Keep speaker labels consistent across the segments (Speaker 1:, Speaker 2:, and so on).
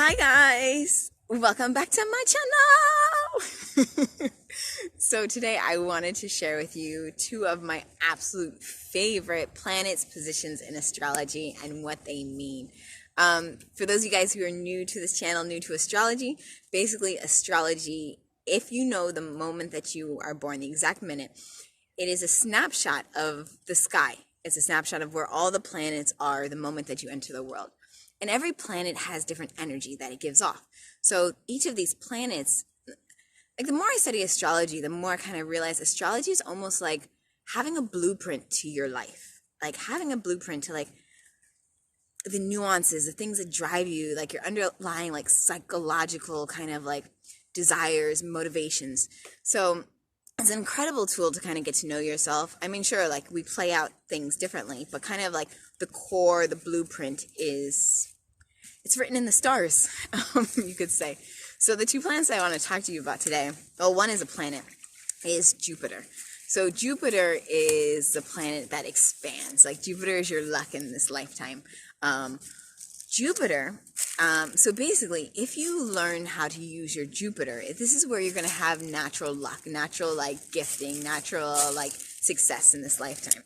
Speaker 1: Hi guys, welcome back to my channel. So today I wanted to share with you two of my absolute favorite planets, positions in astrology and what they mean. For those of you guys who are new to this channel, new to astrology, basically astrology, if you know the moment that you are born, the exact minute, it is a snapshot of the sky. It's a snapshot of where all the planets are the moment that you enter the world. And every planet has different energy that it gives off. So each of these planets, like the more I study astrology, the more I kind of realize astrology is almost like having a blueprint to your life. Like having a blueprint to like the nuances, the things that drive you, like your underlying like psychological kind of like desires, motivations. So it's an incredible tool to kind of get to know yourself. I mean, sure, like we play out things differently, but kind of like the core, the blueprint it's written in the stars, you could say. So the two planets I want to talk to you about today, well, one is a planet, is Jupiter. So Jupiter is the planet that expands. Like Jupiter is your luck in this lifetime. Jupiter, so basically, if you learn how to use your Jupiter, this is where you're going to have natural luck, natural like gifting, natural like success in this lifetime.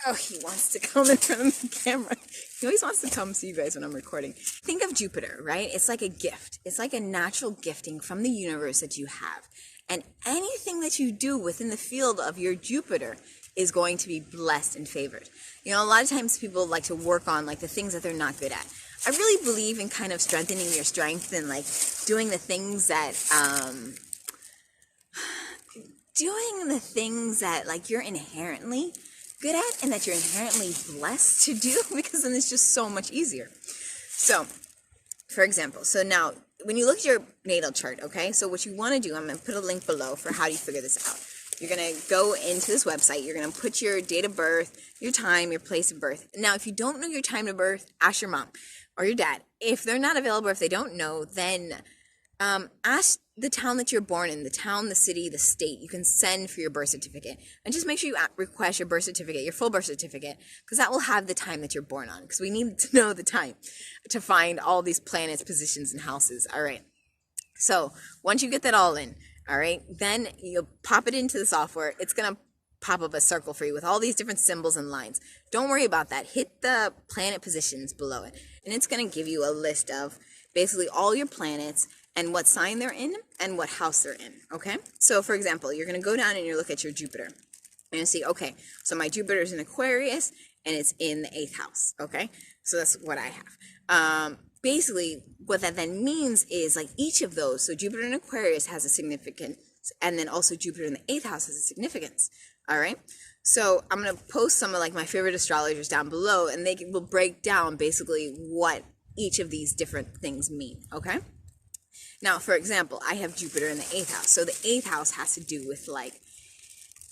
Speaker 1: Oh, he wants to come in front of the camera. He always wants to come see you guys when I'm recording. Think of Jupiter, right? It's like a gift. It's like a natural gifting from the universe that you have. And anything that you do within the field of your Jupiter is going to be blessed and favored. You know, a lot of times people like to work on like the things that they're not good at. I really believe in kind of strengthening your strength and like doing the things that like you're inherently good at and that you're inherently blessed to do, because then it's just so much easier. So, for example, so now when you look at your natal chart, okay, so what you want to do, I'm going to put a link below for how do you figure this out. You're going to go into this website, you're going to put your date of birth, your time, your place of birth. Now, if you don't know your time of birth, ask your mom or your dad. If they're not available, or if they don't know, then ask the town that you're born in, the town, the city, the state. You can send for your birth certificate. And just make sure you request your birth certificate, your full birth certificate, because that will have the time that you're born on, because we need to know the time to find all these planets, positions, and houses. All right. So once you get that all in, all right, then you'll pop it into the software. It's going to pop up a circle for you with all these different symbols and lines. Don't worry about that. Hit the planet positions below it, and it's going to give you a list of basically all your planets and what sign they're in and what house they're in, okay? So, for example, you're going to go down and you look at your Jupiter. And you see, okay, so my Jupiter is in Aquarius, and it's in the 8th house, okay? So that's what I have. Basically, what that then means is, like, each of those, so Jupiter in Aquarius has a significance, and then also Jupiter in the 8th house has a significance, all right? So I'm going to post some of, like, my favorite astrologers down below, and they will break down, basically, what each of these different things mean, okay? Now, for example, I have Jupiter in the 8th house. So the 8th house has to do with like,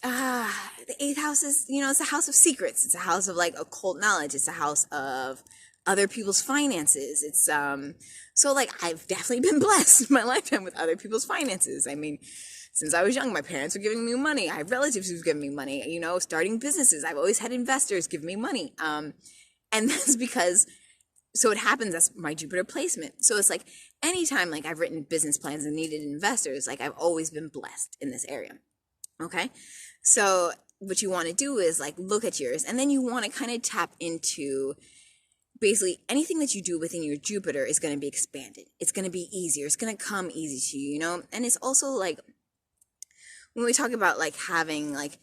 Speaker 1: the 8th house is, you know, it's a house of secrets. It's a house of like occult knowledge. It's a house of other people's finances. It's, so like I've definitely been blessed in my lifetime with other people's finances. I mean, since I was young, my parents were giving me money. I have relatives who've given me money, you know, starting businesses. I've always had investors give me money. And that's because, so it happens, that's my Jupiter placement. So it's like anytime like I've written business plans and needed investors, like I've always been blessed in this area. Okay. So what you want to do is like look at yours, and then you want to kind of tap into basically anything that you do within your Jupiter is going to be expanded. It's going to be easier. It's going to come easy to you, you know? And it's also like when we talk about like having like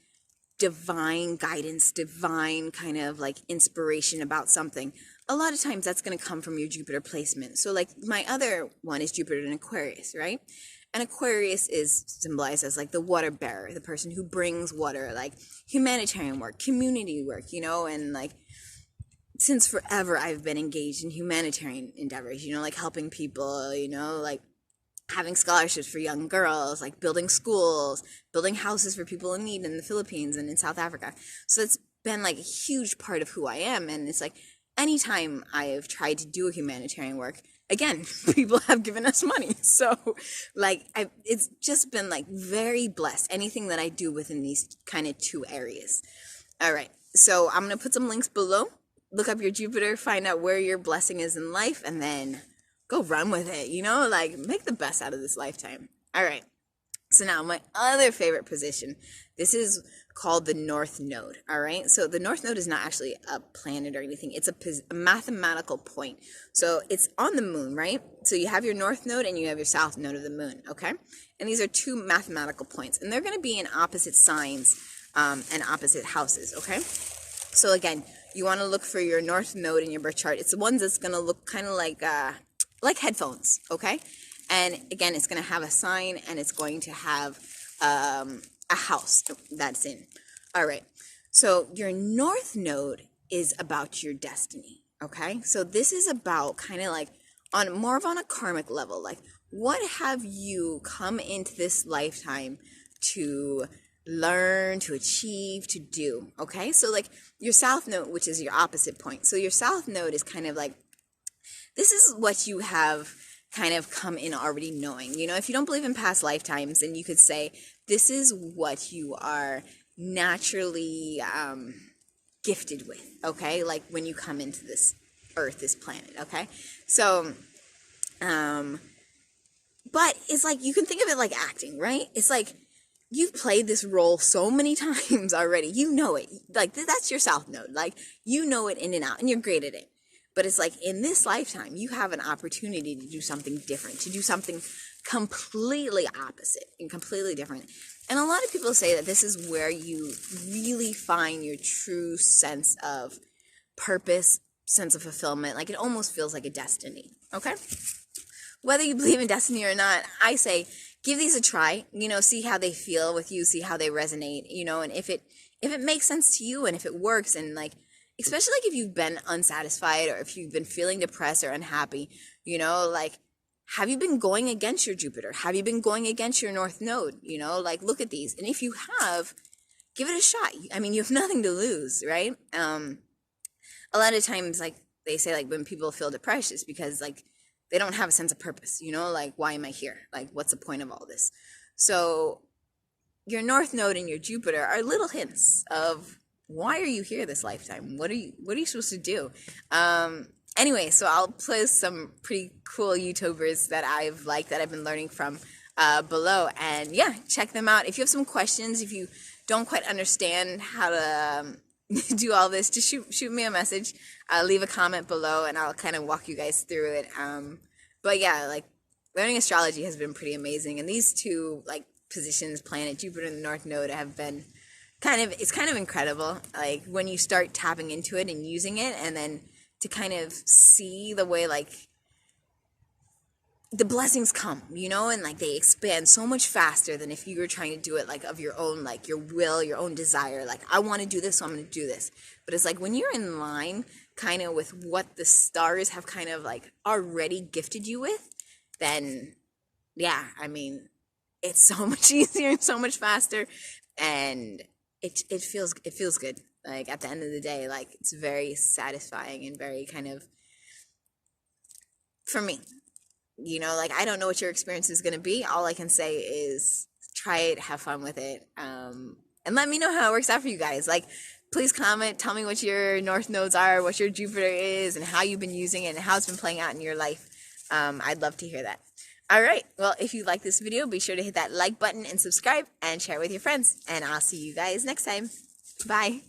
Speaker 1: divine guidance, divine kind of like inspiration about something, a lot of times that's going to come from your Jupiter placement. So like my other one is Jupiter in Aquarius, right? And Aquarius is symbolized as like the water bearer, the person who brings water, like humanitarian work, community work, you know, and like since forever I've been engaged in humanitarian endeavors, you know, like helping people, you know, like having scholarships for young girls, like building schools, building houses for people in need in the Philippines and in South Africa. So it's been like a huge part of who I am. And it's like anytime I've tried to do a humanitarian work, again, people have given us money. So like it's just been like very blessed, anything that I do within these kind of two areas. All right. So I'm going to put some links below. Look up your Jupiter, find out where your blessing is in life, and then go run with it, you know, like make the best out of this lifetime. All right. So now my other favorite position, this is called the North Node, all right? So the North Node is not actually a planet or anything. It's a mathematical point. So it's on the moon, right? So you have your North Node and you have your South Node of the moon, okay? And these are two mathematical points, and they're going to be in opposite signs and opposite houses, okay? So again, you want to look for your North Node in your birth chart. It's the ones that's going to look kind of like headphones, okay? And again, it's going to have a sign, and it's going to have a house that's in. All right. So your North Node is about your destiny. Okay. So this is about kind of like on a karmic level. Like, what have you come into this lifetime to learn, to achieve, to do? Okay. So like your South Node, which is your opposite point. So your South Node is kind of like, this is what you have kind of come in already knowing. You know, if you don't believe in past lifetimes, then you could say this is what you are naturally gifted with, okay? Like when you come into this earth, this planet, okay? So, but it's like, you can think of it like acting, right? It's like, you've played this role so many times already. You know it. Like, that's your South Node. Like, you know it in and out, and you're great at it. But it's like, in this lifetime, you have an opportunity to do something different, to do something completely opposite and completely different. And a lot of people say that this is where you really find your true sense of purpose, sense of fulfillment. Like, it almost feels like a destiny, okay? Whether you believe in destiny or not, I say, give these a try, you know, see how they feel with you, see how they resonate, you know, and if it makes sense to you, and if it works, and like, especially like if you've been unsatisfied, or if you've been feeling depressed or unhappy, you know, like, have you been going against your Jupiter? Have you been going against your North Node? You know, like, look at these. And if you have, give it a shot. I mean, you have nothing to lose, right? A lot of times, like, they say, like, when people feel depressed, it's because, like, they don't have a sense of purpose, you know, like, why am I here? Like, what's the point of all this? So your North Node and your Jupiter are little hints of, why are you here this lifetime? What are you supposed to do? Anyway, so I'll post some pretty cool YouTubers that I've liked, that I've been learning from below. And yeah, check them out. If you have some questions, if you don't quite understand how to do all this, just shoot me a message. Leave a comment below, and I'll kind of walk you guys through it. But yeah, like, learning astrology has been pretty amazing. And these two, like, positions, planet Jupiter and the North Node, have been it's kind of incredible, like, when you start tapping into it and using it, and then to kind of see the way, like, the blessings come, you know, and like they expand so much faster than if you were trying to do it like of your own, like your will, your own desire, like, I want to do this, so I'm going to do this. But it's like when you're in line kind of with what the stars have kind of like already gifted you with, then yeah, I mean, it's so much easier and so much faster, and it feels good. Like, at the end of the day, like, it's very satisfying and very kind of, for me, you know, like, I don't know what your experience is going to be. All I can say is try it, have fun with it, and let me know how it works out for you guys. Like, please comment, tell me what your North Nodes are, what your Jupiter is, and how you've been using it, and how it's been playing out in your life. I'd love to hear that. All right, well, if you like this video, be sure to hit that like button and subscribe and share with your friends. And I'll see you guys next time. Bye.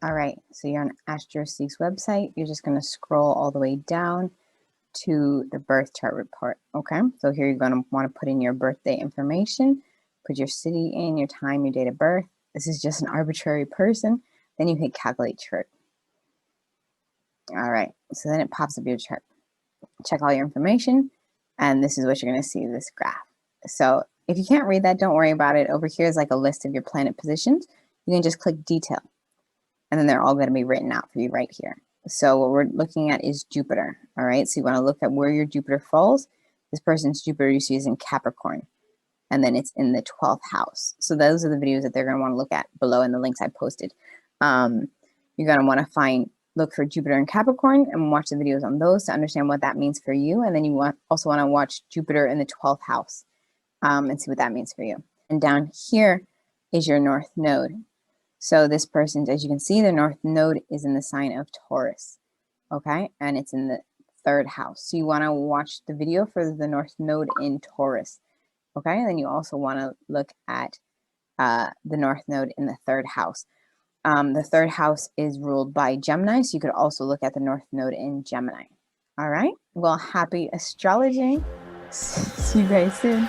Speaker 2: All right, so you're on Astroseek's website. You're just going to scroll all the way down to the birth chart report, okay? So here you're going to want to put in your birthday information, put your city in, your time, your date of birth. This is just an arbitrary person. Then you hit calculate chart. All right, so then it pops up your chart. Check all your information, and this is what you're going to see, this graph. So if you can't read that, don't worry about it. Over here is like a list of your planet positions. You can just click detail, and then they're all going to be written out for you right here. So what we're looking at is Jupiter, all right? So you want to look at where your Jupiter falls. This person's Jupiter you see is in Capricorn, and then it's in the 12th house. So those are the videos that they're going to want to look at below in the links I posted. You're going to want to look for Jupiter in Capricorn and watch the videos on those to understand what that means for you. And then you also want to watch Jupiter in the 12th house and see what that means for you. And down here is your North Node. So this person's, as you can see, the North Node is in the sign of Taurus, okay? And it's in the 3rd house. So you want to watch the video for the North Node in Taurus, okay? And then you also want to look at the North Node in the 3rd house. The 3rd house is ruled by Gemini, so you could also look at the North Node in Gemini. All right? Well, happy astrology. See you guys soon.